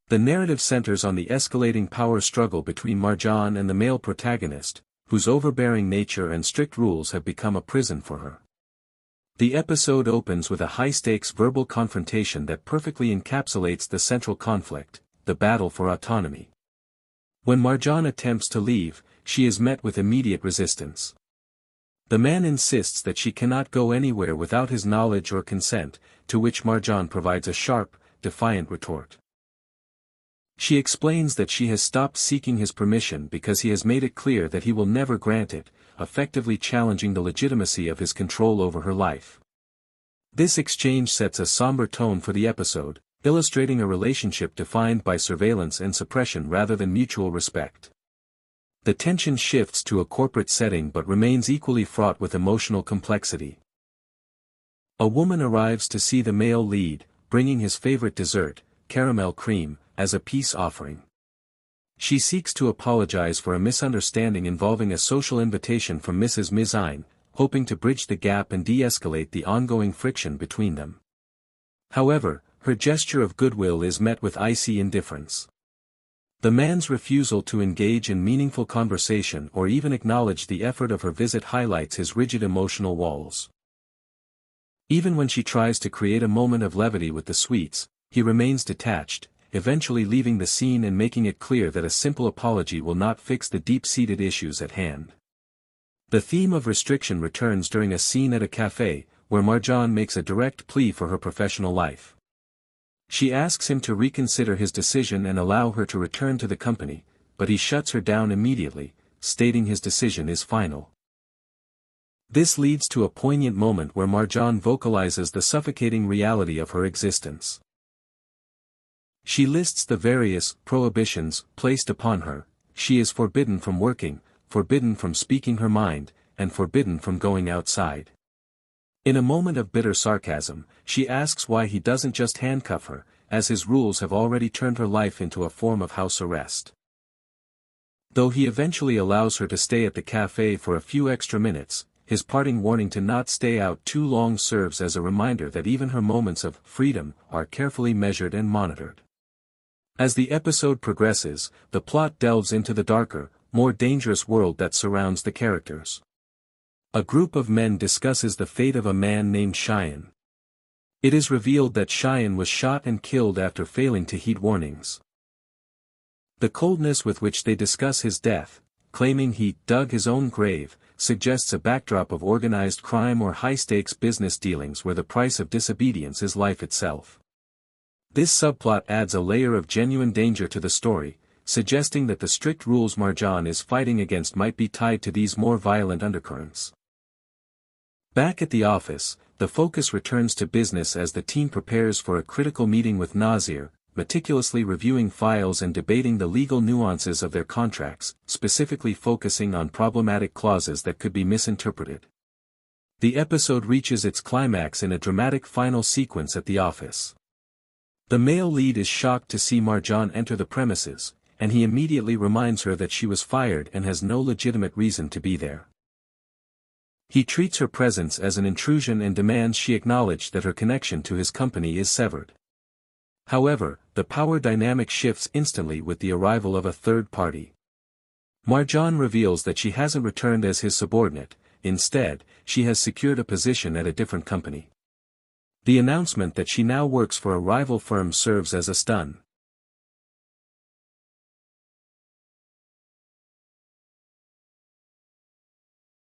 The narrative centers on the escalating power struggle between Marjan and the male protagonist, whose overbearing nature and strict rules have become a prison for her. The episode opens with a high-stakes verbal confrontation that perfectly encapsulates the central conflict, the battle for autonomy. When Marjan attempts to leave, she is met with immediate resistance. The man insists that she cannot go anywhere without his knowledge or consent, to which Marjan provides a sharp, defiant retort. She explains that she has stopped seeking his permission because he has made it clear that he will never grant it, effectively challenging the legitimacy of his control over her life. This exchange sets a somber tone for the episode, illustrating a relationship defined by surveillance and suppression rather than mutual respect. The tension shifts to a corporate setting but remains equally fraught with emotional complexity. A woman arrives to see the male lead, bringing his favorite dessert, caramel cream, as a peace offering. She seeks to apologize for a misunderstanding involving a social invitation from Mrs. Mizine, hoping to bridge the gap and de-escalate the ongoing friction between them. However, her gesture of goodwill is met with icy indifference. The man's refusal to engage in meaningful conversation or even acknowledge the effort of her visit highlights his rigid emotional walls. Even when she tries to create a moment of levity with the sweets, he remains detached, eventually leaving the scene and making it clear that a simple apology will not fix the deep-seated issues at hand. The theme of restriction returns during a scene at a cafe, where Marjan makes a direct plea for her professional life. She asks him to reconsider his decision and allow her to return to the company, but he shuts her down immediately, stating his decision is final. This leads to a poignant moment where Marjan vocalizes the suffocating reality of her existence. She lists the various prohibitions placed upon her: she is forbidden from working, forbidden from speaking her mind, and forbidden from going outside. In a moment of bitter sarcasm, she asks why he doesn't just handcuff her, as his rules have already turned her life into a form of house arrest. Though he eventually allows her to stay at the cafe for a few extra minutes, his parting warning to not stay out too long serves as a reminder that even her moments of freedom are carefully measured and monitored. As the episode progresses, the plot delves into the darker, more dangerous world that surrounds the characters. A group of men discusses the fate of a man named Cheyenne. It is revealed that Cheyenne was shot and killed after failing to heed warnings. The coldness with which they discuss his death, claiming he dug his own grave, suggests a backdrop of organized crime or high-stakes business dealings where the price of disobedience is life itself. This subplot adds a layer of genuine danger to the story, suggesting that the strict rules Marjan is fighting against might be tied to these more violent undercurrents. Back at the office, the focus returns to business as the team prepares for a critical meeting with Nasir, meticulously reviewing files and debating the legal nuances of their contracts, specifically focusing on problematic clauses that could be misinterpreted. The episode reaches its climax in a dramatic final sequence at the office. The male lead is shocked to see Marjan enter the premises, and he immediately reminds her that she was fired and has no legitimate reason to be there. He treats her presence as an intrusion and demands she acknowledge that her connection to his company is severed. However, the power dynamic shifts instantly with the arrival of a third party. Marjan reveals that she hasn't returned as his subordinate; instead, she has secured a position at a different company. The announcement that she now works for a rival firm serves as a stun.